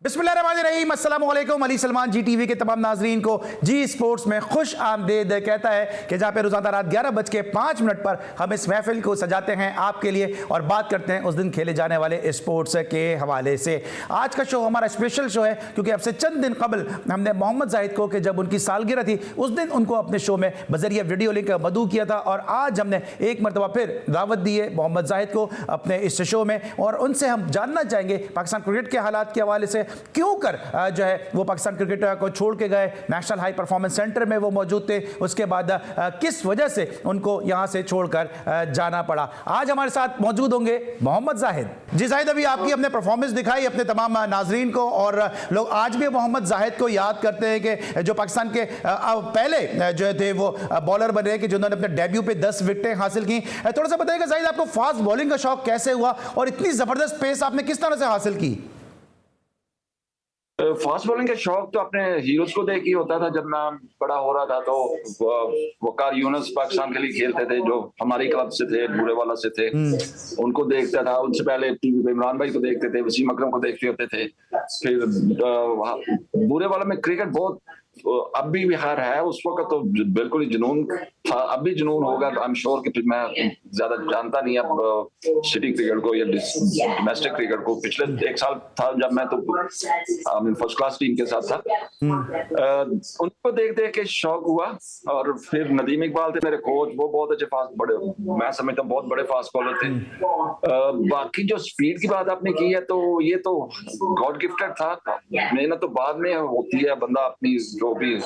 बिस्मिल्लाहिर्रहमानिर्रहीम, अस्सलाम वालेकुम। अली सलमान जी टीवी के तमाम नाजरीन को जी स्पोर्ट्स में खुश आमदीद कहता है कि जहाँ पे रोजाना रात 11:05 पर हम इस महफिल को सजाते हैं आपके लिए और बात करते हैं उस दिन खेले जाने वाले स्पोर्ट्स के हवाले से। आज का शो हमारा स्पेशल शो है क्योंकि अब से चंद दिन कबल हमने मोहम्मद जाहिद को कि जब उनकी सालगिरह थी उस दिन उनको अपने शो में बजरिया वीडियो लिंक मदऊ किया था और आज हमने एक मरतबा फिर दावत दी है मोहम्मद जाहिद को अपने इस शो में और उनसे हम जानना चाहेंगे पाकिस्तान क्रिकेट के हालात के हवाले से, क्यों कर जो है वो पाकिस्तान क्रिकेट को छोड़ के गए, नेशनल हाई परफॉर्मेंस सेंटर में वो मौजूद थे, उसके बाद किस वजह से उनको यहां से छोड़कर जाना पड़ा। आज हमारे साथ मौजूद होंगे मोहम्मद जाहिद। जी जाहिद, अभी आपकी अपने परफॉर्मेंस दिखाई अपने तमाम नाजरीन को और लोग आज भी मोहम्मद जाहिद को याद करते हैं कि जो पाकिस्तान के पहले जो थे वो बॉलर बने कि जिन्होंने अपने डेब्यू पे 10 विकेटें हासिल की। थोड़ा सा बताइएगा जाहिद, आपको फास्ट बॉलिंग का शौक कैसे हुआ और इतनी जबरदस्त पेस आपने किस तरह से हासिल की? फास्ट बॉलिंग का शौक तो अपने हीरोज को देख ही होता था। जब मैं बड़ा हो रहा था तो वकार यूनुस पाकिस्तान के लिए खेलते थे जो हमारे क्लब से थे, बुरे वाला से थे, उनको देखता था। उनसे पहले टीवी पे इमरान भाई को देखते थे, वसीम अकरम को देखते होते थे। फिर बुरे वाला में क्रिकेट बहुत अब भी बिहार है, उस वक्त तो बिल्कुल ही जुनून था, अब भी जुनून होगा आई एम श्योर कि मैं ज्यादा जानता नहीं अब सिटी क्रिकेट को या डोमेस्टिक क्रिकेट को। पिछले एक साल था जब मैं तो फर्स्ट क्लास टीम के साथ था, उनको देख देख के शौक हुआ। और फिर नदीम इकबाल थे मेरे कोच, वो बहुत अच्छे फास्ट, बड़े मैं समझता हूँ बहुत बड़े फास्ट बॉलर थे। बाकी जो स्पीड की बात आपने की है तो ये तो गॉड गिफ्टेड था, मेहनत तो बाद में होती है, बंदा अपनी जो भी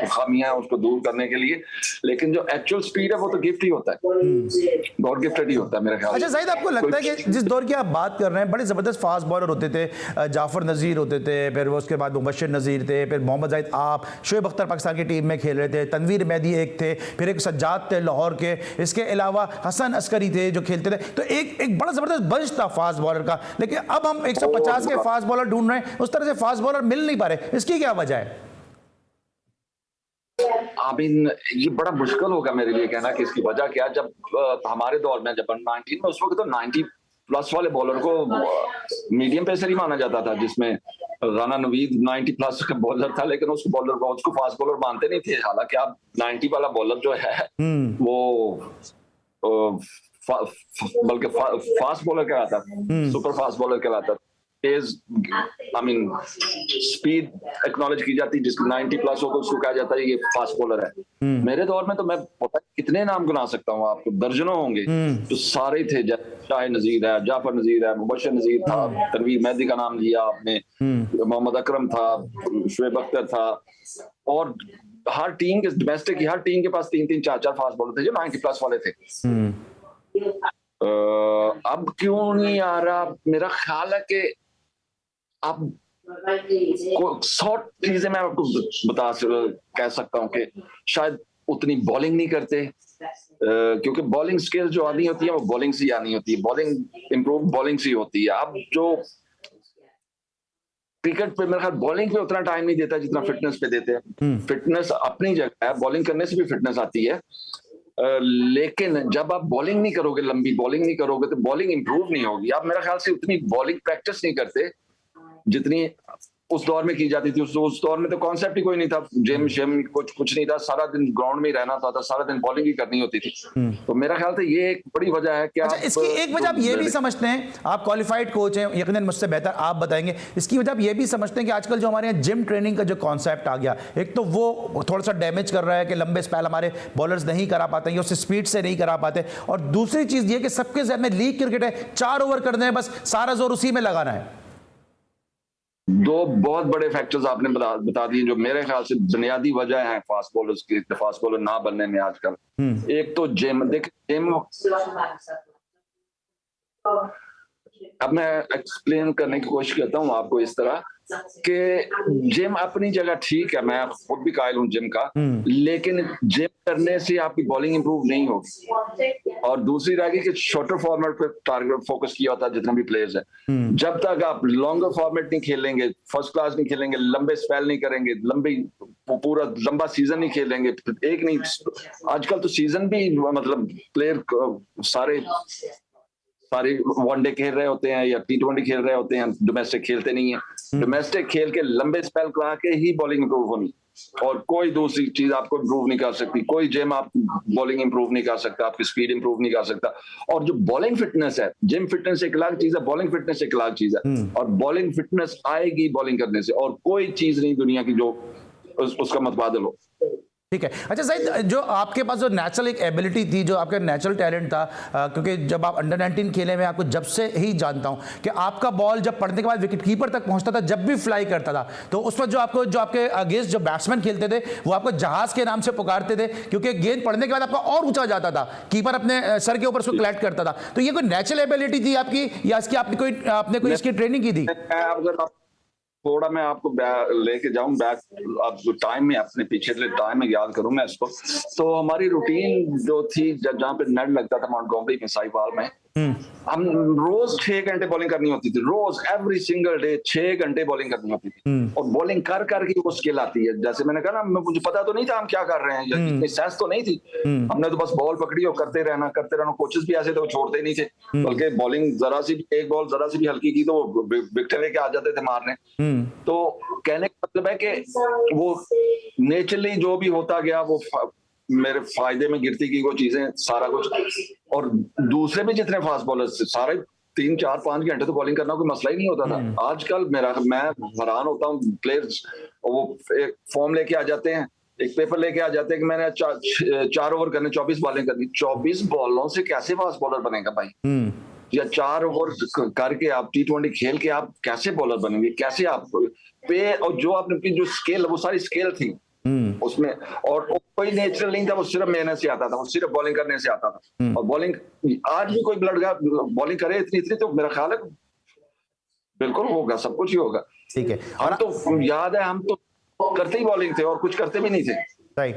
खामियां उसको दूर करने के लिए, लेकिन जो एक्चुअल स्पीड है वो तो गिफ्ट ही होता है, गॉड गिफ्टेड ही होता है मेरे ख्याल। अच्छा जाहिद, आपको लगता है कि जिस दौर की आप बात कर रहे हैं बड़े जबरदस्त फास्ट बॉलर होते थे, जाफर नजीर होते थे, फिर वो उसके बाद मुबशिर नजीर थे, फिर मोहम्मद जाहिद, आप शोएब अख्तर पाकिस्तान की टीम में खेल रहे थे, तनवीर मेहदी एक थे, फिर एक सज्जाद थे लाहौर के, इसके अलावा हसन अस्करी थे जो खेलते थे, तो एक बड़ा जबरदस्त बंच था फास्ट बॉलर का। लेकिन अब हम 150 के फास्ट बॉलर ढूंढ रहे हैं, उस तरह से फास्ट बॉलर मिल नहीं पा रहे, इसकी क्या वजह है? ये बड़ा मुश्किल होगा मेरे लिए कहना कि इसकी वजह क्या है। जब हमारे दौर में, जब 19 में, उस वक्त तो 90 प्लस वाले बॉलर को मीडियम पेसर ही माना जाता था, जिसमें राना नवीद 90 प्लस का बॉलर था, लेकिन उसको बॉलर को उसको फास्ट बॉलर मानते नहीं थे। हालांकि आप 90 वाला बॉलर जो है वो बल्कि फास्ट बॉलर कहलाता, सुपर फास्ट बॉलर कहलाता, तेज स्पीड एक्नॉलेज की जाती, जिसकी 90 प्लस होगा उसको कहा जाता है ये फास्ट बॉलर है। मेरे दौर में तो मैं पता कितने नाम गिना सकता हूँ आपको, दर्जनों होंगे, तो सारे थे। शाहिद नजीर है, जाफर नजीर है, मुबशिर नजीर था, तनवीर मेहदी का नाम लिया आपने, मोहम्मद अकरम था, शोएब अख्तर था, और हर टीम के डोमेस्टिक की हर टीम के पास 3-3 4-4 फास्ट बॉलर थे जो 90 प्लस वाले थे। अब क्यों नहीं आ रहा? मेरा ख्याल है कि अब 100 चीजें मैं आपको कह सकता हूँ कि शायद उतनी बॉलिंग नहीं करते, क्योंकि बॉलिंग स्किल्स जो आनी होती है वो बॉलिंग से आनी होती है, बॉलिंग इंप्रूव बॉलिंग से होती है। अब जो क्रिकेट पे मेरे ख्याल बॉलिंग पे उतना टाइम नहीं देता जितना फिटनेस पे देते हैं। फिटनेस अपनी जगह है, बॉलिंग करने से भी फिटनेस आती है, लेकिन जब आप बॉलिंग नहीं करोगे, लंबी बॉलिंग नहीं करोगे तो बॉलिंग इंप्रूव नहीं होगी। आप मेरा ख्याल से उतनी बॉलिंग प्रैक्टिस नहीं करते जितनी उस दौर में की जाती थी। उस दौर में तो कॉन्सेप्ट ही कोई नहीं था, जिम शिम कुछ नहीं था, सारा दिन ग्राउंड में ही रहना था, सारा दिन बॉलिंग ही करनी होती थी। तो मेरा ख्याल से ये एक बड़ी वजह है कि इसकी एक वजह आप ये भी समझते हैं, आप क्वालिफाइड कोच हैं, यकीनन मुझसे बेहतर आप बताएंगे, इसकी वजह आप ये भी समझते हैं कि आजकल जो हमारे यहाँ जिम ट्रेनिंग का जो कॉन्सेप्ट आ गया, एक तो वो थोड़ा सा डैमेज कर रहा है कि लंबे स्पेल हमारे बॉलर्स नहीं करा पाते हैं, उससे स्पीड से नहीं करा पाते, और दूसरी चीज ये कि सबके जहन में लीग क्रिकेट है, 4 ओवर करने हैं, बस सारा जोर उसी में लगाना है। दो बहुत बड़े फैक्टर्स आपने बता दिए जो मेरे ख्याल से बुनियादी वजह है फास्ट बॉलर्स की, फास्ट बॉलर ना बनने में आजकल। एक तो जिम, देखिए जिम, अब मैं एक्सप्लेन करने की कोशिश करता हूँ आपको इस तरह कि जिम अपनी जगह ठीक है, मैं खुद भी कायल हूँ जिम का, लेकिन जिम करने से आपकी बॉलिंग इंप्रूव नहीं होगी। और दूसरी रह गई कि शॉर्टर फॉर्मेट पे टारगेट फोकस किया होता है जितने भी प्लेयर्स हैं। जब तक आप लॉन्गर फॉर्मेट नहीं खेलेंगे, फर्स्ट क्लास नहीं खेलेंगे, लंबे स्पेल नहीं करेंगे, पूरा लंबा सीजन नहीं खेलेंगे, एक नहीं, आजकल तो सीजन भी मतलब प्लेयर सारे वनडे खेल रहे होते हैं या T20 खेल रहे होते हैं, डोमेस्टिक खेलते नहीं है। डोमेस्टिक खेल के लंबे स्पेल करा के ही बॉलिंग इंप्रूव होनी, और कोई दूसरी चीज आपको इंप्रूव नहीं कर सकती। कोई जिम आप बॉलिंग इंप्रूव नहीं कर सकता, आपकी स्पीड इंप्रूव नहीं कर सकता। और जो बॉलिंग फिटनेस है, जिम फिटनेस एक अलग चीज है, बॉलिंग फिटनेस एक अलग चीज है। और बॉलिंग फिटनेस आएगी बॉलिंग करने से, और कोई चीज नहीं दुनिया की जो उसका मुतबादिल हो। ठीक है। अच्छा जाहिद, जो आपके पास जो नेचुरल एक एबिलिटी थी, जो आपका नेचुरल टैलेंट था, क्योंकि जब आप अंडर 19 खेले, मैं आपको जब से ही जानता हूं कि आपका बॉल जब पड़ने के बाद विकेट कीपर तक पहुंचता था, जब भी फ्लाई करता था, तो उस वक्त जो आपके अगेंस्ट जो बैट्समैन खेलते थे वो आपको जहाज के नाम से पुकारते थे, क्योंकि गेंद पड़ने के बाद आपका और ऊंचा जाता था, कीपर अपने सर के ऊपर उसको कलेक्ट करता था। तो ये कोई नेचुरल एबिलिटी थी आपकी, या इसकी आपने कोई इसकी ट्रेनिंग की थी? थोड़ा मैं आपको लेके जाऊं बैक, आप टाइम में अपने पिछले टाइम में याद करूं मैं इसको, तो हमारी रूटीन जो थी, जहाँ पे नेट लगता था मॉन्टगोमरी में, साहिवाल में, हम रोज 6 घंटे बॉलिंग करनी होती थी। रोज एवरी सिंगल डे 6 घंटे बॉलिंग करनी होती थी। और बॉलिंग कर करके वो स्किल आती है। जैसे मैंने कहा ना, मुझे पता तो नहीं था हम क्या कर रहे हैं, इतनी सेंस तो नहीं थी। हमने तो बस बॉल पकड़ी और करते रहना। कोचेस भी ऐसे थे, वो छोड़ते नहीं थे, बल्कि बॉलिंग जरा सी एक बॉल जरा सी भी हल्की की तो वो विकेट लेके आ जाते थे मारने। तो कहने का मतलब है कि वो नेचुरली जो भी होता गया वो मेरे फायदे में गिरती गई वो चीजें, सारा कुछ। और दूसरे भी जितने फास्ट बॉलर्स थे, सारे 3, 4, 5 घंटे तो बॉलिंग करना कोई मसला ही नहीं होता था। आजकल मैं हैरान होता हूँ, प्लेयर्स वो एक फॉर्म लेके आ जाते हैं, एक पेपर लेके आ जाते हैं कि मैंने 4 ओवर करने, 24 बॉलिंग करनी। 24 बॉलों से कैसे फास्ट बॉलर बनेगा भाई? या 4 ओवर करके आप T20 खेल के आप कैसे बॉलर बनेंगे? कैसे आप पे? और जो आपने जो स्केल, वो सारी स्केल थी उसमें, और कोई नेचुरल नहीं था, वो सिर्फ मेहनत से आता था, वो सिर्फ बॉलिंग करने से आता था। और बॉलिंग आज भी कोई लड़का बॉलिंग करे इतनी तो मेरा ख्याल है बिल्कुल होगा, सब कुछ ही होगा। ठीक है। हम तो याद है, हम तो करते ही बॉलिंग थे और कुछ करते भी नहीं थे। सही।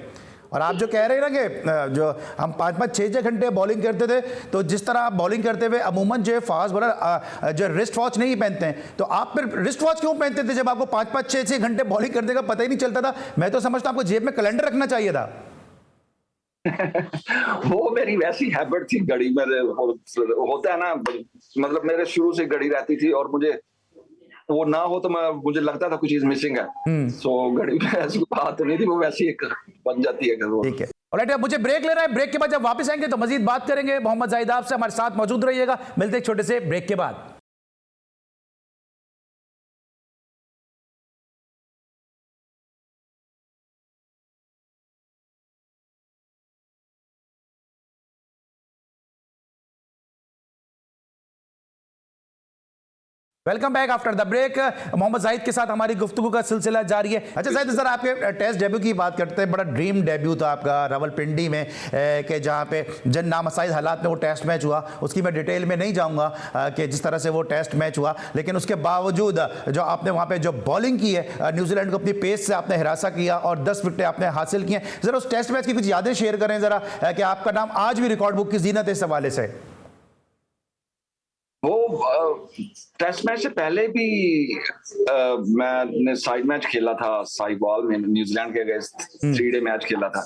और आप जो कह रहे हैं ना कि जो हम 5-5, 6-6 घंटे बॉलिंग करते थे, तो जिस तरह आप बॉलिंग करते हुए अमूमन जो फास्ट बॉलर जो रिस्ट वॉच नहीं पहनते हैं, तो आप फिर रिस्ट वॉच क्यों पहनते थे जब आपको 5-5, 6-6 घंटे बॉलिंग करने का पता ही नहीं चलता था? मैं तो समझता आपको जेब में कैलेंडर रखना चाहिए था। वो मेरी वैसी हैबिट थी, घड़ी में होता है ना, मतलब मेरे शुरू से घड़ी रहती थी, और मुझे वो ना हो तो मुझे लगता था कुछ चीज मिसिंग है। सो घड़ी में ऐसी बात तो नहीं थी, वो वैसी एक बन जाती है। ठीक है। ऑलराइट, अब मुझे ब्रेक लेना है। ब्रेक के बाद जब वापस आएंगे तो मजीद बात करेंगे। मोहम्मद जाहिद आपसे हमारे साथ मौजूद रहिएगा। मिलते हैं एक छोटे से ब्रेक के बाद। Welcome back after the break. Mohammad Zahid के साथ हमारी गुफ्तगू का सिलसिला जारी है। अच्छा जाहिद, सर आपके टेस्ट डेब्यू की बात करते हैं। बड़ा ड्रीम डेब्यू था आपका रावलपिंडी में, कि जहाँ पे जन नामसाइज हालात में वो टेस्ट मैच हुआ। उसकी मैं डिटेल में नहीं जाऊँगा कि जिस तरह से वो टेस्ट मैच हुआ, लेकिन उसके बावजूद जो आपने वहाँ पे जो बॉलिंग की है, न्यूजीलैंड को अपनी पेस से आपने हिरासा किया और 10 विकेटें आपने हासिल की हैं। ज़रा उस टेस्ट मैच की कुछ यादें शेयर करें ज़रा, कि आपका नाम आज भी रिकॉर्ड बुक की जीनत है इस हवाले से। वो टेस्ट मैच से पहले भी मैंने साइड मैच खेला था साहिवाल में, न्यूजीलैंड के अगेंस्ट 3 डे मैच खेला था।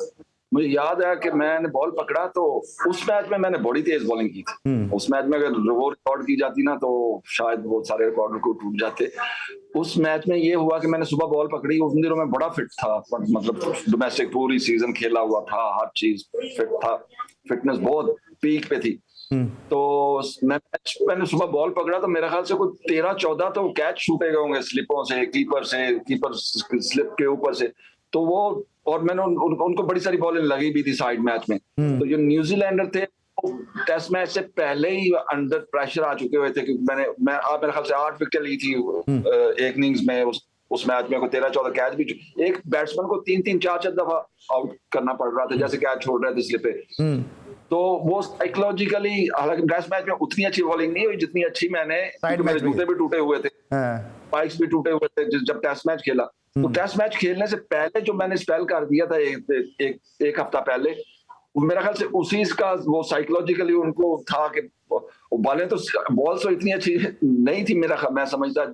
मुझे याद है कि मैंने बॉल पकड़ा तो उस मैच में मैंने बड़ी तेज बॉलिंग की थी। उस मैच में अगर वो रिकॉर्ड की जाती ना तो शायद बहुत सारे रिकॉर्ड को टूट जाते। उस मैच में ये हुआ कि मैंने सुबह बॉल पकड़ी, उन दिनों में बड़ा फिट था, मतलब डोमेस्टिक पूरी सीजन खेला हुआ था, हर चीज फिट था, फिटनेस बहुत पीक पे थी। तो मैंने सुबह बॉल पकड़ा तो मेरे ख्याल से कोई 13-14 तो कैच छूटे गए होंगे स्लिपों से, कीपर स्लिप के ऊपर से। तो वो, और मैंने उनको बड़ी सारी बॉलें लगी भी थी साइड मैच में। तो जो न्यूजीलैंडर थे टेस्ट मैच से पहले ही अंडर प्रेशर आ चुके हुए थे, क्योंकि मैं मेरे ख्याल से 8 विकेट ली थी एक इनिंग्स में। उस मैच में को 13-14 कैच भी, एक बैट्समैन को 3-3, 4-4 दफा आउट करना पड़ रहा था, जैसे कैच छोड़ रहे थे स्लिप पे। तो वो साइकोलॉजिकली, हालांकि टेस्ट मैच में उतनी अच्छी बॉलिंग नहीं हुई जितनी अच्छी मैंने, मेरे जूते भी टूटे हुए थे, स्पाइक्स भी टूटे हुए थे जब टेस्ट मैच खेला। तो टेस्ट मैच खेलने से पहले जो मैंने स्पेल कर दिया था एक हफ्ता पहले, मेरा ख्याल से उसी का वो साइकोलॉजिकली उनको था कि बॉलें तो बॉल्स तो इतनी अच्छी नहीं थी, मैं समझता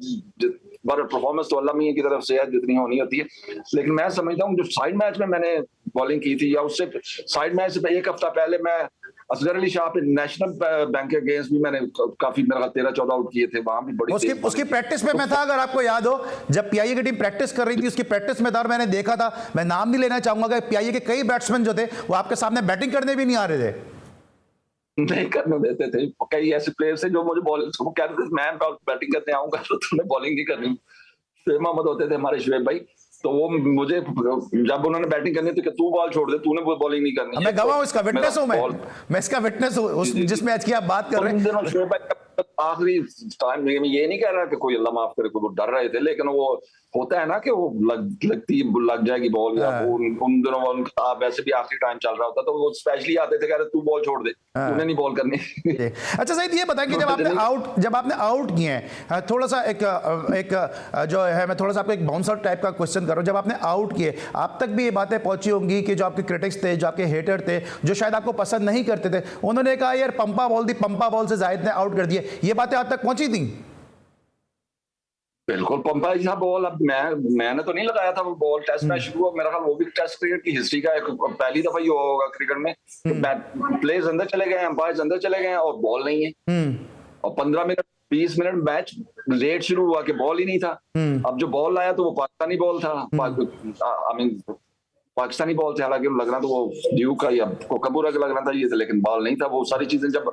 परफॉर्मेंस तो अल्लाह मियां की तरफ से है जितनी होनी होती है, लेकिन मैं समझता हूँ जो साइड मैच में मैंने बॉलिंग की थी, या उससे साइड मैच से एक हफ्ता पहले मैं असगर अली शाह पे नेशनल बैंक के अगेंस्ट भी मैंने काफी मेरा 13-14 आउट किए थे, वहां भी बड़ी उसकी प्रैक्टिस में मैं था, अगर आपको याद हो, जब पीआईए की टीम प्रैक्टिस कर रही थी, उसकी प्रैक्टिस में था, मैंने देखा था, मैं नाम नहीं लेना चाहूंगा कि पीआईए के कई बैट्समैन जो थे वो आपके सामने बैटिंग करने भी नहीं आ रहे थे, नहीं करने देते थे। कई ऐसे प्लेयर्स थे जो मुझे बॉलिंग कहते थे, मैं बैटिंग करने आऊंगा तो तुम्हें बॉलिंग नहीं करनी। फिर मोहम्मद होते थे हमारे शुएब भाई, तो वो मुझे जब उन्होंने बैटिंग करनी तो कि तू बॉल छोड़ दे, तूने वो बॉलिंग नहीं करनी। मैं गवाह हूं, इसका विटनेस हूं, मैं इसका विटनेस हूं जिस मैच की आप बात कर रहे हैं। आखिरी टाइम में ये नहीं कह रहा कि कोई अल्लाह माफ करे कोई, वो डर रहे थे, लेकिन वो होता है ना कि वो लग जाएगी बॉल, या उन दिनों उनका वैसे भी आखिरी टाइम चल रहा होता, तो वो स्पेशली आते थे, कह रहे तू बॉल छोड़ दे, तूने नहीं बॉल करनी। अच्छा सईद, ये बताएं कि जब आपने आउट किए हैं, थोड़ा सा एक जो है, मैं थोड़ा सा आपको एक बाउंसर टाइप का क्वेश्चन कर रहा हूं, जब आपने आउट किए, आप तक भी ये बातें पहुंची होंगी कि जो आपके क्रिटिक्स थे, जो आपके हेटर थे, जो शायद आपको पसंद नहीं करते थे, उन्होंने कहा यार पंपा बॉल से जाहिद ने आउट कर दिया, ये बातें आप तक पहुंची थी? बिल्कुल, पंपा जी बॉल, अब मैंने तो नहीं लगाया था वो बॉल, टेस्ट मैच शुरू हुआ, मेरा ख्याल वो भी टेस्ट क्रिकेट की हिस्ट्री का एक पहली दफा ही होगा क्रिकेट में, प्लेयर्स अंदर चले गए, अंपायर्स अंदर चले गए और बॉल नहीं है, और 15 मिनट 20 मिनट मैच लेट शुरू हुआ कि बॉल ही नहीं था। अब जो बॉल आया तो वो पाकिस्तानी बॉल था, पाकिस्तानी बॉल थे, हालांकि लग रहा था वो ड्यू का या कोकाबूरा का लग रहा था ये था, लेकिन बॉल नहीं था। वो सारी चीजें, जब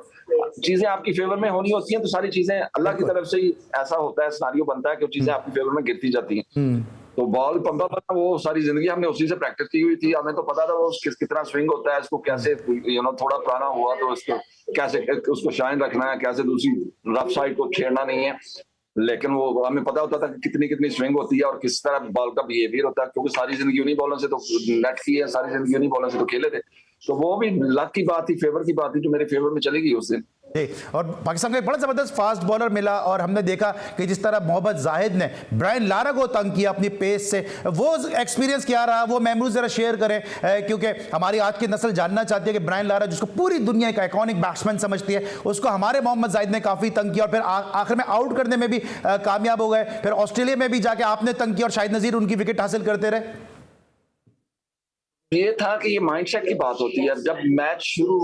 चीजें आपकी फेवर में होनी होती हैं तो सारी चीजें अल्लाह की तरफ से ही ऐसा होता है, सिनारियो बनता है कि चीजें आपकी फेवर में गिरती जाती हैं। तो बॉल पंपा बना, वो सारी जिंदगी हमने उसी से प्रैक्टिस की हुई थी, हमें तो पता था वो कितना स्विंग होता है, इसको कैसे थोड़ा पुराना हुआ तो इसको कैसे उसको शाइन रखना है, कैसे दूसरी रफ साइड को छेड़ना नहीं है, लेकिन वो हमें पता होता था कि कितनी स्विंग होती है और किस तरह बॉल का बिहेवियर होता है, क्योंकि सारी जिंदगी उन्हीं बॉलों से तो नेट की है, सारी जिंदगी उन्हीं बॉलों से तो खेले थे। तो वो भी लक की बात थी, फेवर की बात थी, जो मेरे फेवर में चली गई उस दिन। और पाकिस्तान को एक बड़ा जबरदस्त फास्ट बॉलर मिला, और हमने देखा कि जिस तरह मोहम्मद जाहिद ने ब्रायन लारा को तंग किया अपनी पेस से, वो एक्सपीरियंस क्या रहा, वो मेमोरीज जरा शेयर करें, क्योंकि हमारी आज की नस्ल जानना चाहती है कि ब्रायन लारा, जिसको पूरी दुनिया का आइकॉनिक बैट्समैन समझती है, उसको हमारे मोहम्मद जाहिद ने काफी तंग किया, और फिर आखिर में आउट करने में भी कामयाब हो गए। फिर ऑस्ट्रेलिया में भी जाके आपने तंग किया और शाहिद नजीर उनकी विकेट हासिल करते रहे। ये था कि ये माइंडसेट की बात होती है। जब मैच शुरू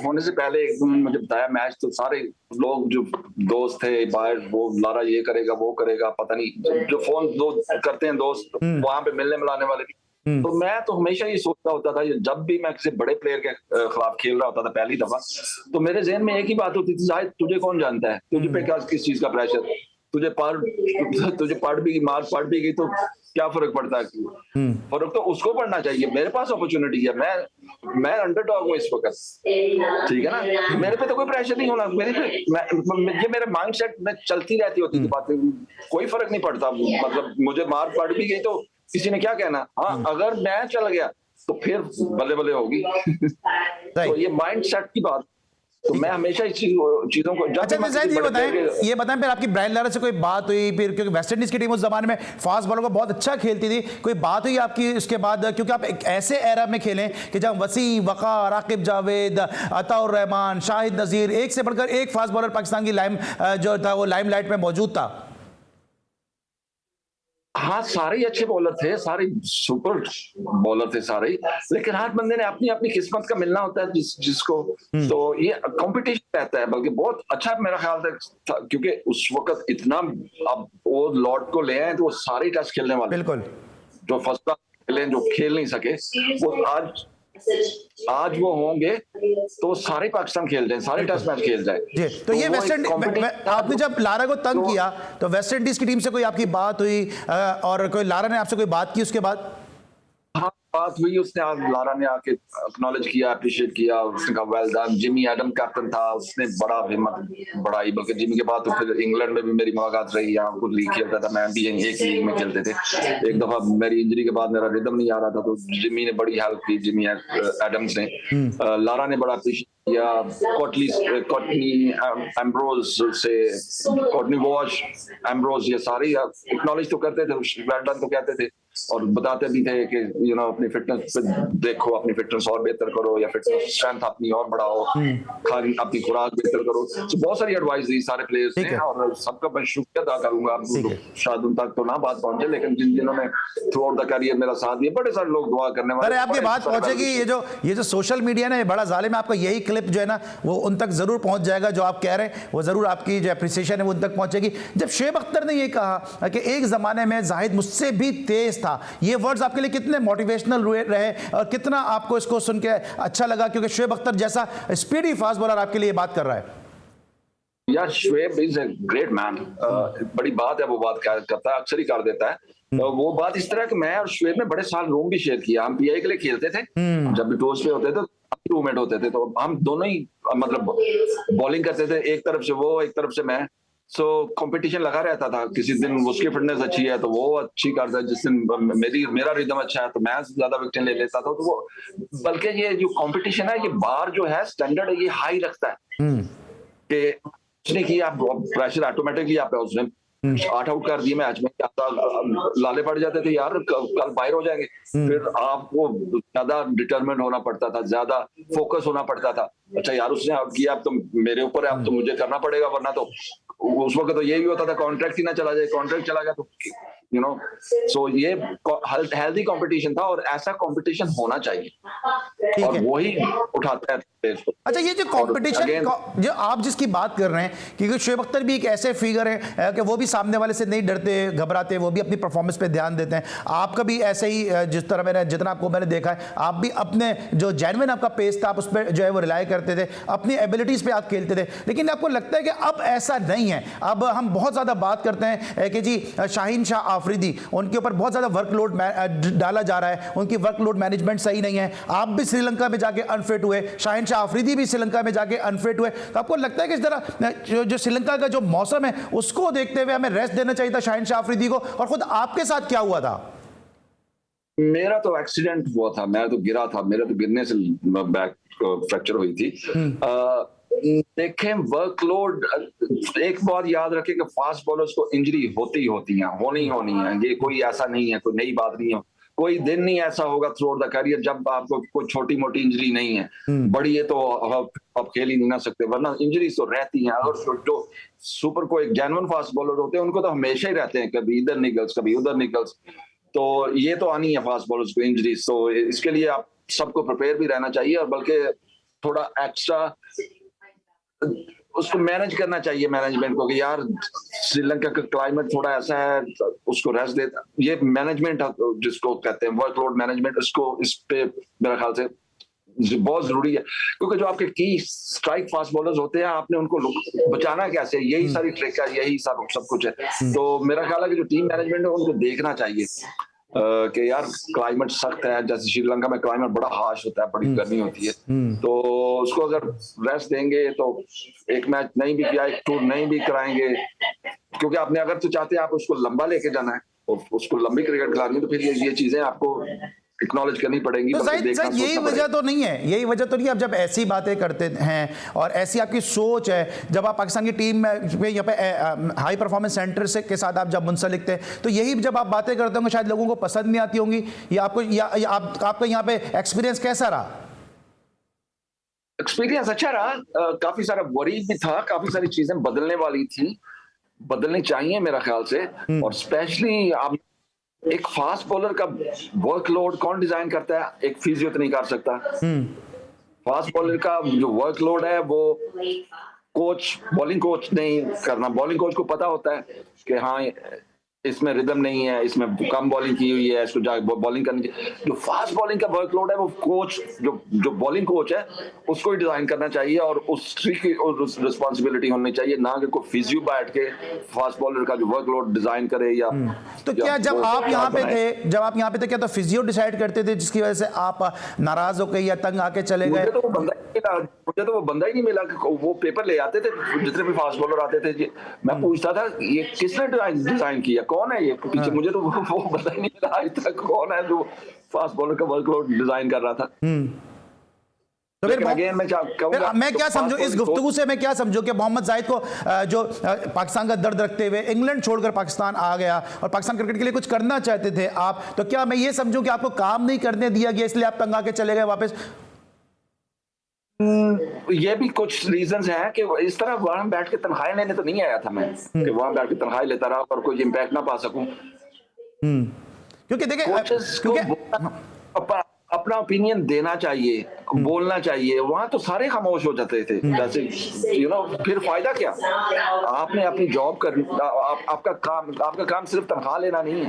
होने से पहले एक दिन मुझे बताया मैच, तो सारे लोग जो दोस्त थे बाहर, वो लारा ये करेगा वो करेगा, पता नहीं जो फोन करते हैं दोस्त वहां पे मिलने मिलाने वाले भी, तो मैं तो हमेशा ये सोचता होता था, जब भी मैं किसी बड़े प्लेयर के खिलाफ खेल रहा होता था पहली दफा, तो मेरे जहन में एक ही बात होती थी, जाहिद तुझे कौन जानता है, तुझे पे क्या किस चीज का प्रेशर, तुझे पढ़ भी गई तो क्या फर्क पड़ता है, फर्क तो उसको पड़ना चाहिए। मेरे पास अपॉर्चुनिटी है, मैं अंडरडॉग हूँ इस वक्त, ठीक है ना, मेरे पे तो कोई प्रेशर नहीं होना, ये मेरे माइंडसेट में चलती रहती होती थी बातें, कोई फर्क नहीं पड़ता, मतलब मुझे मार पड़ भी गई तो किसी ने क्या कहना, हाँ अगर मैं चल गया तो फिर बल्ले बल्ले होगी। तो ये माइंडसेट की बात, तो मैं हमेशा इस चीजों को। अच्छा ये बताएं फिर आपकी ब्रायन लारा से कोई बात हुई फिर, क्योंकि वेस्ट इंडीज की टीम उस जमाने में फास्ट बॉलर को बहुत अच्छा खेलती थी, कोई बात हुई आपकी उसके बाद, क्योंकि आप एक ऐसे एरा में खेलें कि जब वसीम, वकार, आकिब जावेद, अताउर रहमान, शाहिद नजीर, एक से बढ़कर एक फास्ट बॉलर पाकिस्तान की जो था वो लाइमलाइट में मौजूद था। हाँ, सारे अच्छे बॉलर थे, सारे सुपर बॉलर थे सारे, लेकिन हर बंदे ने अपनी अपनी किस्मत का मिलना होता है जिसको, तो ये कंपटीशन रहता है। बल्कि बहुत अच्छा मेरा ख्याल था, क्योंकि उस वक्त इतना, अब वो लॉर्ड को ले आए तो वो सारे टेस्ट खेलने वाले, बिल्कुल, जो फर्स्ट क्लास खेले, जो खेल नहीं सके, वो आज वो होंगे तो सारे पाकिस्तान खेल जाए, सारे टेस्ट मैच खेल जाए। जी, तो ये वेस्ट इंडीज, आपने जब लारा को तंग किया तो वेस्ट इंडीज की टीम से कोई आपकी बात हुई, और कोई लारा ने आपसे कोई बात की उसके बाद? हाँ, बात हुई, उसने लारा ने आके एक्नॉलेज किया, अप्रिशिएट किया, उसने कहा well done. Jimmy Adam captain था, उसने बड़ा हिम्मत बढ़ाई, बल्कि जिमी के बाद तो फिर इंग्लैंड में भी मेरी मुलाकात रही, यहाँ कुछ लीग खेलता था, मैं भी एक लीग में खेलते थे। एक दफा मेरी इंजरी के बाद मेरा रिदम नहीं आ रहा था, तो जिमी ने बड़ी हेल्प की, जिमी एडम्स ने, लारा ने बड़ा अप्रिशिएट किया, कॉटनी एम्ब्रोज से, कॉटनी वॉश, एम्ब्रोज, ये सारे एक्नॉलेज तो करते थे, वेल डन तो कहते थे। और बताते भी थे कि अपनी फिटनेस पे देखो, अपनी फिटनेस और बेहतर करो, या फिटनेस स्ट्रेंथ अपनी और बढ़ाओ, खाली अपनी खुराक बेहतर करो। तो बहुत सारी एडवाइस दी सारे प्लेयर्स ठीक ने, है। और सबका मैं शुक्रिया अदा करूंगा। ठीक है। शायद उन तक तो ना बात पहुंचे, लेकिन जिन जिन्होंने थ्रू आउट द करियर मेरा साथ दिया, बड़े सारे लोग दुआ करने वाले। अरे आपकी बड़े बात सारे पहुंचेगी, ये जो सोशल मीडिया ना, ये बड़ा जालिम है। आपका यही क्लिप जो है ना, वो उन तक जरूर पहुंच जाएगा, जो आप कह रहे हैं वो जरूर आपकी जो अप्रिसिएशन है वो उन तक पहुंचेगी। जब शोएब अख्तर ने ये कहा कि एक जमाने में जाहिद मुझसे भी तेज था, ये वर्ड्स आपके लिए कितने मोटिवेशनल रहे और कितना आपको इसको सुन के अच्छा लगा, क्योंकि शोएब अख्तर जैसा स्पीडी फास्ट बॉलर आपके लिए बात कर रहा है। यार Shoaib is a great man. बड़ी बात है, वो बात करता है, अक्सर ही कर देता है। तो वो बात इस तरह कि मैं और शोएब ने बड़े साल रूम भी शेयर किया। हम पीआई के लिए खेलते थे, जब भी टूर्स पे होते थे रूममेट होते थे, तो हम दोनों ही मतलब बॉलिंग करते थे, एक तरफ से वो, एक तरफ से मैं। सो कंपटीशन लगा रहता था। किसी दिन उसकी फिटनेस अच्छी है तो वो अच्छी करता है, जिस दिन मेरा रिदम अच्छा है तो मैं ज्यादा विकेट ले लेता था। तो वो, बल्कि ये जो कंपटीशन है, ये बार जो है स्टैंडर्ड है, ये हाई रखता है कि उसने किया, प्रेशर ऑटोमेटिकली आप पे, उसने 8 आउट कर दिए मैच में, लाले पड़ जाते थे यार, कल बाहर हो जाएंगे। फिर आपको ज्यादा डिटरमिन होना पड़ता था, ज्यादा फोकस होना पड़ता था। अच्छा यार उसने आउट किया, अब तो मेरे ऊपर है, अब तो मुझे करना पड़ेगा, वरना तो उस वक्त तो ये भी होता था कॉन्ट्रैक्ट ही ना चला जाए, कॉन्ट्रैक्ट चला गया तो सो ये हेल्दी कंपटीशन था, और ऐसा कंपटीशन होना चाहिए, और वही उठाता है। अच्छा, ये जो कंपटीशन जो आप जिसकी बात कर रहे हैं, क्योंकि शोएब अख्तर भी एक ऐसे फिगर है कि वो भी सामने वाले से नहीं डरते घबराते, वो भी अपनी परफॉर्मेंस पे ध्यान देते हैं। आपका भी ऐसे ही, जिस तरह जितना आपको मैंने देखा है, आप भी अपने जो जेन्युइन आपका पेस था, आप उस पर जो है वो रिलाई करते थे, अपनी एबिलिटीज पे आप खेलते थे। लेकिन आपको लगता है कि अब ऐसा नहीं है? अब हम बहुत ज्यादा बात करते हैं कि जी शाहीन शाह आफरीदी, उनके ऊपर बहुत ज्यादा वर्कलोड डाला जा रहा है, उनकी वर्कलोड मैनेजमेंट सही नहीं है। आप भी श्रीलंका में जाके अनफिट हुए, शाहीन शाह आफरीदी भी श्रीलंका में जाके अनफिट हुए। तो आपको लगता है कि इस तरह जो श्रीलंका का जो मौसम है उसको देखते हुए हमें रेस्ट देना चाहिए था शाहीन शाह आफरीदी को? और खुद आपके साथ क्या हुआ था? मेरा तो एक्सीडेंट हुआ था, मैं तो गिरा था, मेरे तो गिरने से बैक फ्रैक्चर हुई थी। देखें वर्कलोड, एक बात याद रखें कि फास्ट बॉलर्स को इंजरी होती ही होती है, होनी है। ये कोई ऐसा नहीं है, कोई नई बात नहीं है। कोई दिन नहीं ऐसा होगा थ्रू आउट द करियर जब आपको कोई छोटी मोटी इंजरी नहीं है। बड़ी है तो आप खेल ही नहीं ना सकते, वरना इंजरीज तो रहती हैं। और जो सुपर कोई जेन्युइन फास्ट बॉलर होते हैं उनको तो हमेशा ही रहते हैं, कभी इधर निकल्स कभी उधर निकल्स। तो ये तो आनी है फास्ट बॉलर्स को इंजरीज। तो इसके लिए आप सबको प्रिपेयर भी रहना चाहिए, और बल्कि थोड़ा एक्स्ट्रा उसको मैनेज करना चाहिए मैनेजमेंट को, कि यार श्रीलंका का क्लाइमेट थोड़ा ऐसा है, उसको रेस्ट देता। ये मैनेजमेंट जिसको कहते हैं वर्कलोड मैनेजमेंट, इसको इस पे मेरे ख्याल से बहुत जरूरी है। क्योंकि जो आपके की स्ट्राइक फास्ट बॉलर्स होते हैं, आपने उनको बचाना कैसे, यही सारी ट्रिक है, यही सब कुछ है। तो मेरा ख्याल है कि जो टीम मैनेजमेंट है उनको देखना चाहिए कि यार क्लाइमेट सख्त है। जैसे श्रीलंका में क्लाइमेट बड़ा हार्श होता है, बड़ी गर्मी होती है, तो उसको अगर रेस्ट देंगे तो एक मैच नहीं भी किया, एक टूर नहीं भी कराएंगे, क्योंकि आपने अगर तो चाहते हैं आप उसको लंबा लेके जाना है और उसको लंबी क्रिकेट खिलानी है, तो फिर ये चीजें आपको एक्नॉलेज करनी पड़ेंगी। तो यही वजह तो नहीं है, यही वजह तो नहीं है अब जब ऐसी बातें करते हैं और ऐसी आपकी सोच है, जब आप पाकिस्तान की टीम में यहाँ पे हाई परफॉर्मेंस सेंटर से के साथ आप जब मुंसलिक थे, तो यही जब आप बातें करते होंगे शायद लोगों को पसंद नहीं आती होंगी, या आपको आपका यहाँ पे एक्सपीरियंस कैसा रहा? एक्सपीरियंस अच्छा रहा, काफी सारा वरी भी था, काफी सारी चीजें बदलने वाली थी, बदलनी चाहिए मेरा ख्याल से। और स्पेशली आप एक फास्ट बॉलर का वर्कलोड कौन डिजाइन करता है? एक फिजियो तो नहीं कर सकता। फास्ट बॉलर का जो वर्कलोड है वो कोच, बॉलिंग कोच नहीं करना। बॉलिंग कोच को पता होता है कि हाँ इसमें रिदम नहीं है, इसमें कम बॉलिंग की हुई है, इसको बॉलिंग करनी चाहिए। जो फास्ट बॉलिंग का वर्कलोड है वो कोच, जो बॉलिंग कोच है उसको ही डिजाइन करना चाहिए, और उसकी रिस्पॉन्सिबिलिटी होनी चाहिए, ना कि कोई फिजियो बैठ के फास्ट बॉलर का जो वर्कलोड डिजाइन करे। या तो क्या जब आप यहाँ पे थे क्या तो फिजियो डिसाइड करते थे, जिसकी वजह से आप नाराज हो गए या तंग आके चले गए? मुझे तो वो बंदा ही नहीं मिला। वो पेपर ले आते थे जितने भी फास्ट बॉलर आते थे, मैं पूछता था ये किसने डिजाइन किया, कौन है ये पीछे? मुझे तो वो बंदा ही नहीं मिला आज तक, कौन है जो फास्ट बॉलर का वर्कलोड डिजाइन कर रहा था। तो फिर अगेन मैं कहूंगा, मैं क्या समझूं इस गुफ्तगू से, मैं क्या समझूं कि मोहम्मद जाहिद को जो पाकिस्तान का दर्द रखते हुए इंग्लैंड छोड़कर पाकिस्तान आ गया और पाकिस्तान क्रिकेट के लिए कुछ करना चाहते थे आप, तो क्या मैं ये समझूं कि आपको काम नहीं करने दिया गया इसलिए आप तंग आके चले गए वापस? ये भी कुछ रीजंस हैं कि इस तरह वहां बैठ के तनख्वाह लेने तो नहीं आया था मैं, कि वहां बैठ के तनख्वाह लेता रहा और कोई इम्पैक्ट ना पा सकूं। क्योंकि देखिए, क्योंकि अपना ओपिनियन देना चाहिए, बोलना चाहिए, वहां तो सारे खामोश हो जाते थे जैसे फिर फायदा क्या? आपने अपनी जॉब कर, आपका काम सिर्फ तनख्वाह लेना नहीं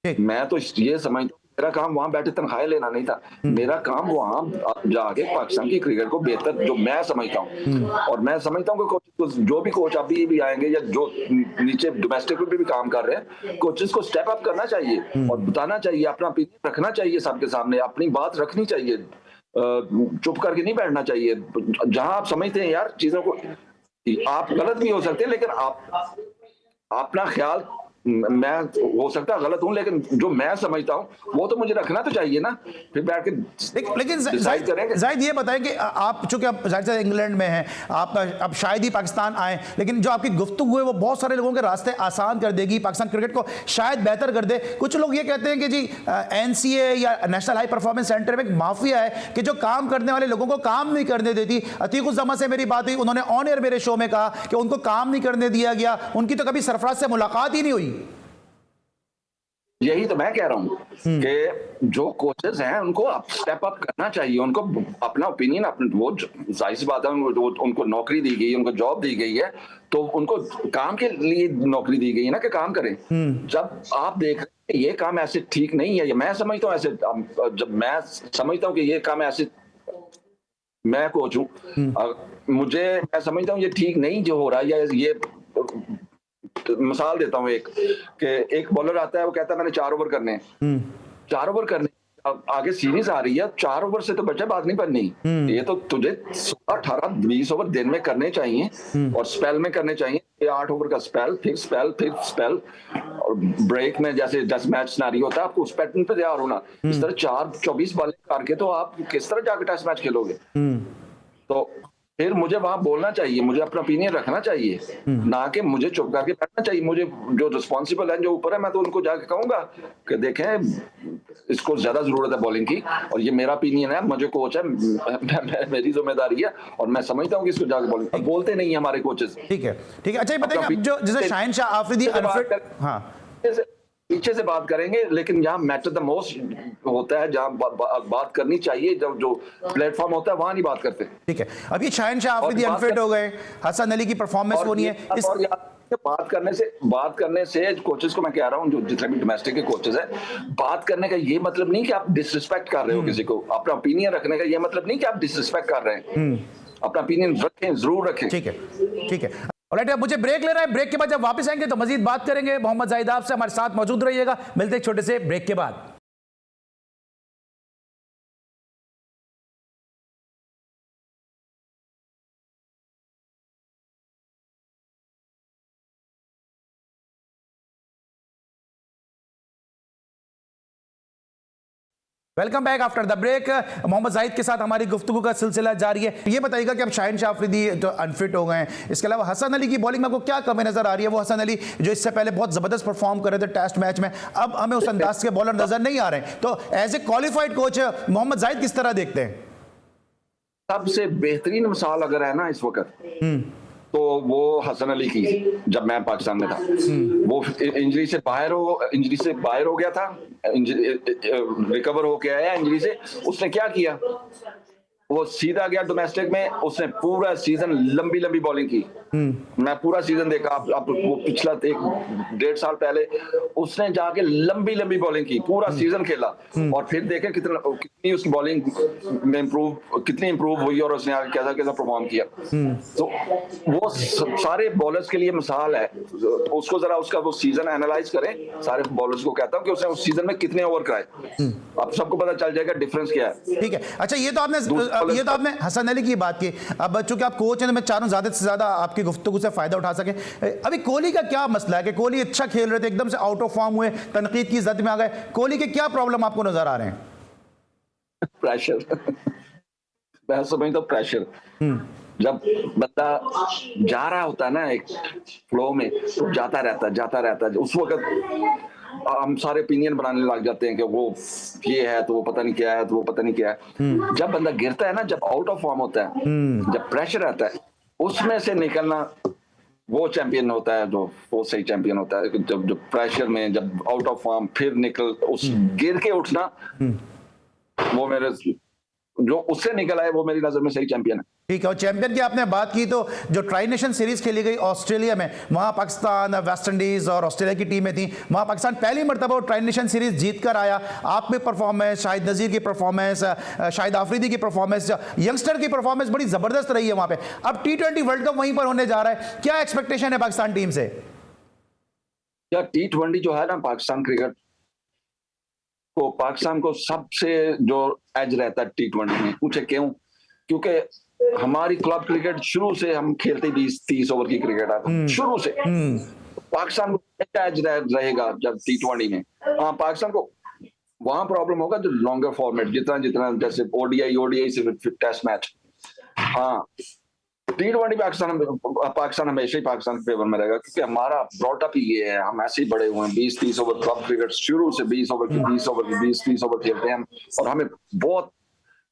है। मैं तो ये समझता हूँ मेरा काम वहां बैठे तनख्वाह लेना नहीं था, मेरा काम वहां जाके पाकिस्तान की क्रिकेट को बेहतर, जो मैं समझता हूँ, और मैं समझता हूँ कि जो भी कोच अभी भी आएंगे या जो नीचे डोमेस्टिक में भी काम कर रहे हैं, कोचेस को स्टेप अप करना चाहिए और बताना चाहिए, अपना ओपिनियन रखना चाहिए सबके सामने, अपनी बात रखनी चाहिए, चुप करके नहीं बैठना चाहिए। जहां आप समझते हैं यार चीजों को, आप गलत भी हो सकते हैं लेकिन आप अपना ख्याल, मैं हो सकता है गलत हूं लेकिन जो मैं समझता हूं वो तो मुझे रखना तो चाहिए ना, फिर बैठ के लेकिन जाहिद ये बताएं कि आप चूंकि आप जाहिर से इंग्लैंड में हैं, आप अब शायद ही पाकिस्तान आए, लेकिन जो आपकी गुफ्तगू है वो बहुत सारे लोगों के रास्ते आसान कर देगी, पाकिस्तान क्रिकेट को शायद बेहतर कर दे। कुछ लोग ये कहते हैं कि जी एनसीए या नेशनल हाई परफॉर्मेंस सेंटर में एक माफिया है कि जो काम करने वाले लोगों को काम नहीं करने देती। अतीकुज़्ज़मा से मेरी बात हुई, उन्होंने ऑन एयर मेरे शो में कहा कि उनको काम नहीं करने दिया गया, उनकी तो कभी सरफराज से मुलाकात ही नहीं हुई। यही तो मैं कह रहा हूँ कि जो कोचेस हैं उनको स्टेप अप करना चाहिए, उनको अपना ओपिनियन, वो जाहिर सी बात है, उनको नौकरी दी गई, उनको जॉब दी गई है, तो उनको काम के लिए नौकरी दी गई है ना कि काम करें। जब आप देख रहे हैं ये काम ऐसे ठीक नहीं है, मैं समझता हूँ ऐसे, जब मैं समझता हूँ कि ये काम ऐसे, मैं कोच हूँ, मैं समझता हूँ ये ठीक नहीं जो हो रहा है, या ये मिसाल देता हूँ एक बॉलर आता है, वो कहता है मैंने 4 ओवर करने हैं, 4 ओवर करने, अब आगे सीरीज आ रही है, 4 ओवर से तो बच्चा बात नहीं बननी, ये तो तुझे 18-20 ओवर दिन में करने चाहिए और स्पेल में करने चाहिए, 8 ओवर का स्पेल, फिर स्पेल और ब्रेक में जैसे 10 मैच सिनेरियो होता है, आपको उस पैटर्न पे तैयार होना। इस तरह 24 बॉलिंग करके तो आप किस तरह जाकर टेस्ट मैच खेलोगे? तो फिर मुझे वहां बोलना चाहिए, मुझे अपना ओपिनियन रखना चाहिए, ना कि मुझे चुप करके बैठना चाहिए। मुझे जो रिस्पॉन्सिबल है, जो ऊपर है, मैं तो उनको जाके कहूंगा कि देखें इसको ज्यादा जरूरत है बॉलिंग की, और ये मेरा ओपिनियन है, मुझे कोच है, मेरी जिम्मेदारी है, और मैं समझता हूँ कि इसको जाके बॉलिंग, बोलते नहीं है हमारे कोचेस। ठीक है। अच्छा ये बताइए, जो जैसे शाहिन शाह आफरीदी अनफिट, हाँ पीछे से बात करेंगे, लेकिन यहाँ मैटर द मोस्ट होता है, जहाँ बात करनी चाहिए, जब जो प्लेटफॉर्म होता है वहां नहीं बात करते। ठीक है, अब ये शाहिन शाह आफरीदी अनफिट हो गए, हसन अली की परफॉर्मेंस वो नहीं है, बात करने से कोचेस को मैं कह रहा हूँ, जो जितने भी डोमेस्टिक के कोचेस हैं, बात करने का ये मतलब नहीं कि आप डिसरिस्पेक्ट कर रहे हो किसी को, अपना ओपिनियन रखने का ये मतलब नहीं कि आप डिसरिस्पेक्ट कर रहे हैं, अपना ओपिनियन रखें, जरूर रखें। ठीक है। ऑलराइट, अब मुझे ब्रेक लेना है, ब्रेक के बाद जब वापस आएंगे तो मजीद बात करेंगे। मोहम्मद जाहिद आपसे हमारे साथ मौजूद रहिएगा, मिलते हैं एक छोटे से ब्रेक के बाद। Welcome back after the break. Mohammad Zahid के साथ हमारी गुफ्तगू का सिलसिला जारी है। ये बताइएगा कि अब शाहिन शाह आफरीदी तो अनफिट हो गए हैं, इसके अलावा हसन अली की बॉलिंग में आपको क्या कमी नजर आ रही है? वो हसन अली जो इससे पहले बहुत जबरदस्त परफॉर्म कर रहे थे टेस्ट मैच में, अब हमें उस अंदाज के बॉलर नजर नहीं आ रहे हैं, तो as a qualified coach Mohammad Zahid किस तरह देखते हैं? सबसे बेहतरीन मिसाल अगर है ना इस वक्त, तो वो हसन अली की, जब मैं पाकिस्तान में था, वो इंजरी से बाहर हो गया था, रिकवर होके आया इंजरी से, उसने क्या किया, वो सीधा गया डोमेस्टिक में, उसने पूरा सीजन लंबी बॉलिंग की। मैं पूरा सीजन देखा, आप वो पिछला 1-1.5 साल पहले उसने जाके लंबी बॉलिंग की, पूरा सीजन खेला, और फिर देखे कितनी उसकी बॉलिंग में कितनी इंप्रूव हुई, और उसने आगे कैसा परफॉर्म किया। तो वो सारे बॉलर्स के लिए मिसाल है, उसको जरा उसका वो सीजन एनालाइज करें, सारे बॉलर्स को कहता हूँ कि उसने उस सीजन में कितने ओवर कराए, अब सबको पता चल जाएगा डिफरेंस क्या है। ठीक है, अच्छा ये तो आपने हसन अली की बात की। अब चूंकि आप कोच हैं, मैं चाहूं ज्यादा से ज्यादा आपकी गुफ्तगू से फायदा उठा सके। अभी कोहली का क्या मसला है कि कोहली अच्छा खेल रहे थे, एकदम से आउट ऑफ फॉर्म हुए, तनकीद की जद में आ गए, कोहली के क्या प्रॉब्लम आपको नजर आ रहे हैं? प्रेशर मैं समझता हूँ प्रेशर। जब बंदा जा रहा होता है ना एक फ्लो में, तो जाता रहता है, उस वक्त हम सारे ओपिनियन बनाने लग जाते हैं कि वो ये है तो वो पता नहीं क्या है, तो वो पता नहीं क्या है। जब बंदा गिरता है ना, जब आउट ऑफ फॉर्म होता है, जब प्रेशर आता है, उसमें से निकलना वो चैंपियन होता है, जो वो सही चैंपियन होता है। जब प्रेशर में, जब आउट ऑफ फॉर्म, फिर निकल उस गिर के उठना, वो मेरे जो उससे निकला है वो मेरी नजर में सही चैंपियन है। ठीक है। और चैंपियन की आपने बात की, तो जो ट्राई नेशन सीरीज खेली गई ऑस्ट्रेलिया में, वहां पाकिस्तान, वेस्ट इंडीज और ऑस्ट्रेलिया की टीमें थी। वहां पाकिस्तान पहली मरतबा वो ट्राई नेशन सीरीज जीत कर आया। आप में परफॉर्मेंस, शाहिद नजीर की परफॉर्मेंस, शाहिद आफरीदी की परफॉर्मेंस, यंगस्टर की परफॉर्मेंस बड़ी जबरदस्त रही है वहां पे। अब T20 वर्ल्ड कप वहीं पर होने जा रहा है, क्या एक्सपेक्टेशन है पाकिस्तान टीम से? या T20 जो है ना, पाकिस्तान क्रिकेट को, पाकिस्तान को सबसे जो एज रहता है T20 में, पूछे क्यों? क्योंकि हमारी क्लब क्रिकेट शुरू से हम खेलते 20-30 ओवर की क्रिकेट है, शुरू से पाकिस्तान को एज रहेगा जब T20 में। हाँ, पाकिस्तान को वहां प्रॉब्लम होगा जो लॉन्गर फॉर्मेट, जितना जैसे ओडीआई से फिर टेस्ट मैच। हाँ, T20 पाकिस्तान हमेशा ही पाकिस्तान के फेवर में रहेगा, क्योंकि हमारा ब्रॉटअप ही ये है। हम ऐसे ही बड़े हुए हैं, 20-30 ओवर क्लब क्रिकेट शुरू से, 20 ओवर की 20-30 ओवर खेलते हैं हम। और हमें बहुत,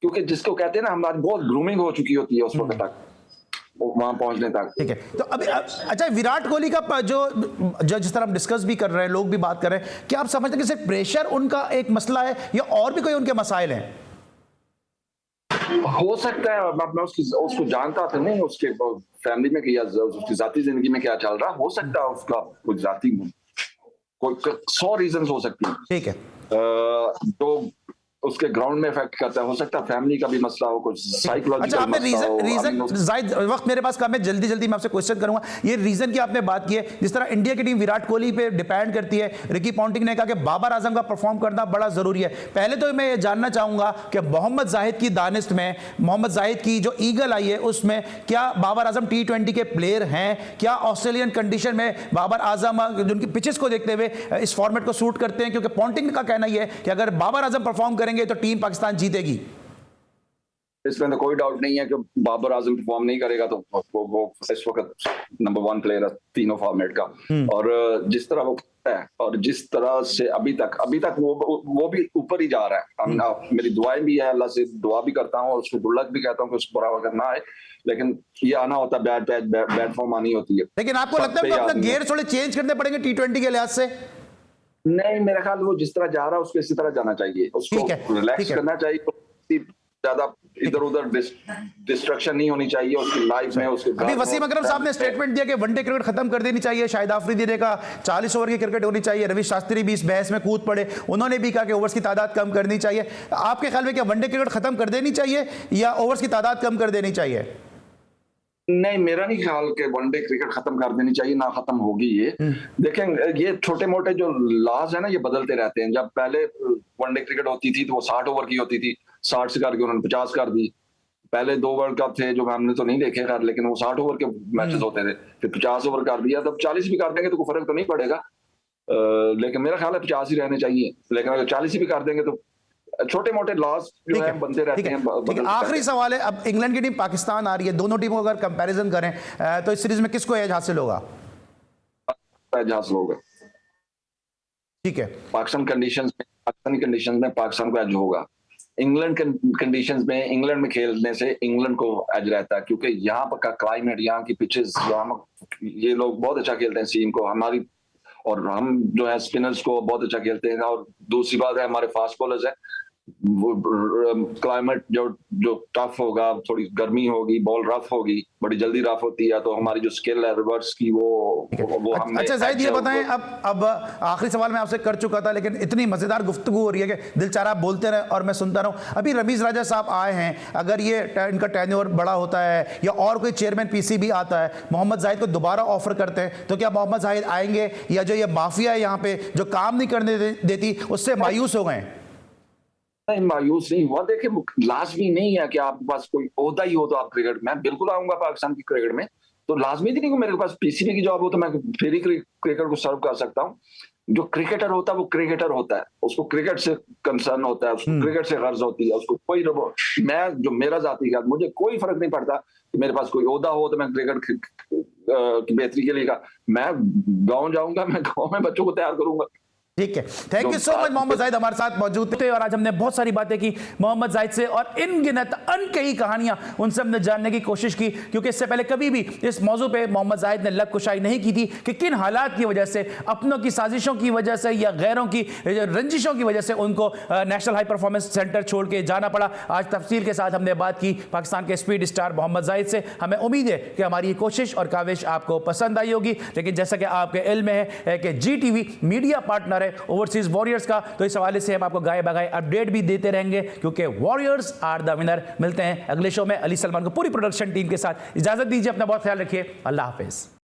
क्योंकि जिसको कहते हैं ना, हमारी बहुत ग्रूमिंग हो चुकी होती है उस वक्त तक, वहां पहुंचने तक। ठीक है। तो अभी अच्छा, विराट कोहली का जो जिस तरह हम डिस्कस भी कर रहे हैं, लोग भी बात कर रहे हैं, क्या आप समझते हैं कि सिर्फ प्रेशर उनका एक मसला है या और भी कोई उनके मसाइल हैं? हो सकता है, मैं उसको जानता तो नहीं, उसके फैमिली में या उसकी जाती जिंदगी में क्या चल रहा, हो सकता है उसका कुछ जाती कोई 100 रीजंस हो सकती है। ठीक है। तो उसके ग्राउंड में इफेक्ट करता है, हो सकता है फैमिली का भी मसला हो, कुछ साइकोलॉजिकल। अच्छा, आपने रीजन जायद वक्त मेरे पास कम है, जल्दी मैं आपसे क्वेश्चन करूंगा। ये रीजन की आपने बात की है, जिस तरह इंडिया की टीम विराट कोहली पे डिपेंड करती है। रिकी पॉन्टिंग ने कहा कि बाबर आजम का परफॉर्म करना बड़ा जरूरी है। पहले तो मैं ये जानना चाहूंगा कि मोहम्मद जाहिद की दानिश में, मोहम्मद जाहिद की जो ईगल आई है उसमें, क्या बाबर आजम T20 के प्लेयर हैं? क्या ऑस्ट्रेलियन कंडीशन में बाबर आजम उनकी पिचेस को देखते हुए इस फॉर्मेट को सूट करते हैं? क्योंकि पॉन्टिंग का कहना यह है कि अगर बाबर आजम परफॉर्म करेंगे तो टीम पाकिस्तान जीतेगी। इसमें तो कोई डाउट नहीं है कि बाबर आजम परफॉर्म नहीं करेगा तो वो इस वक्त नंबर 1 प्लेयर है तीनों फॉर्मेट का। और जिस तरह वो है, और जिस तरह से अभी तक वो भी ऊपर ही जा रहा है। मेरी दुआएं भी है, अल्लाह से दुआ भी करता हूँ और उसको गुड लक भी कहता हूँ कि उसको बुरा वक्त ना आए, लेकिन ये आना होता है, बैड फॉर्म आनी होती है। लेकिन आपको लगता है कि अपने गियर थोड़े चेंज करने पड़ेंगे T20 के लिहाज से? नहीं, मेरा ख्याल वो जिस तरह जा रहा है उसको इसी तरह जाना चाहिए, उसको रिलैक्स करना चाहिए, ज्यादा इधर उधर डिस्ट्रक्शन नहीं होनी चाहिए उसकी लाइफ में। उसके अभी वसीम अकरम साहब ने स्टेटमेंट दिया कि वनडे क्रिकेट खत्म कर देनी चाहिए। शाहिद आफरीदी ने कहा 40 ओवर की क्रिकेट होनी चाहिए। रवि शास्त्री भी इस बहस में कूद पड़े, उन्होंने भी कहा कि ओवर्स की तादाद कम करनी चाहिए। आपके ख्याल में क्या वनडे क्रिकेट खत्म कर देनी चाहिए या ओवर्स की तादाद कम कर देनी चाहिए? नहीं, मेरा नहीं ख्याल कि वनडे क्रिकेट खत्म कर देनी चाहिए, ना खत्म होगी ये। देखें, ये छोटे मोटे जो लॉज है ना, ये बदलते रहते हैं। जब पहले वनडे क्रिकेट होती थी तो वो 60 ओवर की होती थी, 60 से करके उन्होंने 50 कर दी। पहले 2 वर्ल्ड कप थे जो हमने तो नहीं देखे खैर, लेकिन वो 60 ओवर के मैचेस होते थे, फिर 50 ओवर कर दिया। तब 40 भी कर देंगे तो कोई फर्क तो नहीं पड़ेगा, लेकिन मेरा ख्याल है 50 ही रहने चाहिए। लेकिन अगर 40 भी कर देंगे तो छोटे मोटे लॉस जो है बनते रहते हैं। आखिरी सवाल है, अब इंग्लैंड की टीम पाकिस्तान आ रही है, दोनों टीमों का अगर कंपैरिजन करें तो इस सीरीज में किसको एज हासिल होगा? एज हासिल होगा, ठीक है। पाकिस्तानी कंडीशंस में पाकिस्तान को एज होगा। इंग्लैंड कंडीशंस में, इंग्लैंड में खेलने से इंग्लैंड को एज रहता है, क्योंकि यहाँ पर का क्लाइमेट, यहाँ की पिचेस, ये लोग बहुत अच्छा खेलते हैं सीम को, हमारी, और हम जो है स्पिनर्स को बहुत अच्छा खेलते हैं। और दूसरी बात है, हमारे फास्ट बॉलर्स हैं, वो क्लाइमेट जो टफ होगा, थोड़ी गर्मी होगी, बॉल रफ होगी, बड़ी जल्दी रफ होती है, तो हमारी जो स्किल है रिवर्स की वो हमने। अच्छा जाहिद, ये बताएं, अब आखिरी सवाल मैं आपसे कर चुका था, लेकिन इतनी मजेदार गुफ्तगू हो रही है कि दिल चाह रहा आप बोलते रहे और मैं सुनता रहूं। अभी रमीज राजा साहब आए हैं, अगर ये इनका टेन्योर बड़ा होता है या और कोई चेयरमैन पीसीबी आता है, मोहम्मद जाहिद को दोबारा ऑफर करते हैं, तो क्या मोहम्मद जाहिद आएंगे या जो ये माफिया है यहाँ पे जो काम नहीं करने देती उससे मायूस हो गए? नहीं, मायूस नहीं हुआ। देखिए, लाजमी नहीं है कि आपके पास कोई ओहदा ही हो तो आप क्रिकेट में। बिल्कुल आऊंगा पाकिस्तान की क्रिकेट में, तो लाजमी नहीं कि मेरे पास पीसीबी की जॉब हो तो मैं फिर ही क्रिकेट को सर्व कर सकता हूँ। जो क्रिकेटर होता है वो क्रिकेटर होता है, उसको क्रिकेट से कंसर्न होता है, उसको क्रिकेट से गर्ज होती है, उसको कोई मैं जो मेरा जाति का, मुझे कोई फर्क नहीं पड़ता कि मेरे पास कोई ओहदा हो तो मैं क्रिकेट की बेहतरी के लिए का मैं गाँव जाऊंगा, मैं गाँव में बच्चों को तैयार करूंगा। ठीक है, thank you so much. Mohammad Zahid हमारे साथ मौजूद थे और आज हमने बहुत सारी बातें की मोहम्मद जाहिद से और इनगिनत अनकही कहानियां उनसे हमने जानने की कोशिश की, क्योंकि इससे पहले कभी भी इस मौजू पे मोहम्मद जाहिद ने लग कुशाई नहीं की थी कि किन हालात की वजह से, अपनों की साजिशों की वजह से या गैरों की रंजिशों की वजह से उनको नेशनल हाई परफॉर्मेंस सेंटर छोड़ के जाना पड़ा। आज तफसील के साथ हमने बात की पाकिस्तान के स्पीड स्टार मोहम्मद जाहिद से। हमें उम्मीद है कि हमारी कोशिश और काविश आपको पसंद आई होगी, लेकिन जैसा कि आपके इल्म में है कि GTV मीडिया पार्टनर है ओवरसीज वॉरियर्स का, तो इस हवाले से हम आपको गाए बगाए अपडेट भी देते रहेंगे, क्योंकि वॉरियर्स आर द विनर। मिलते हैं अगले शो में अली सलमान को पूरी प्रोडक्शन टीम के साथ। इजाजत दीजिए, अपना बहुत ख्याल रखिए, अल्लाह हाफिज।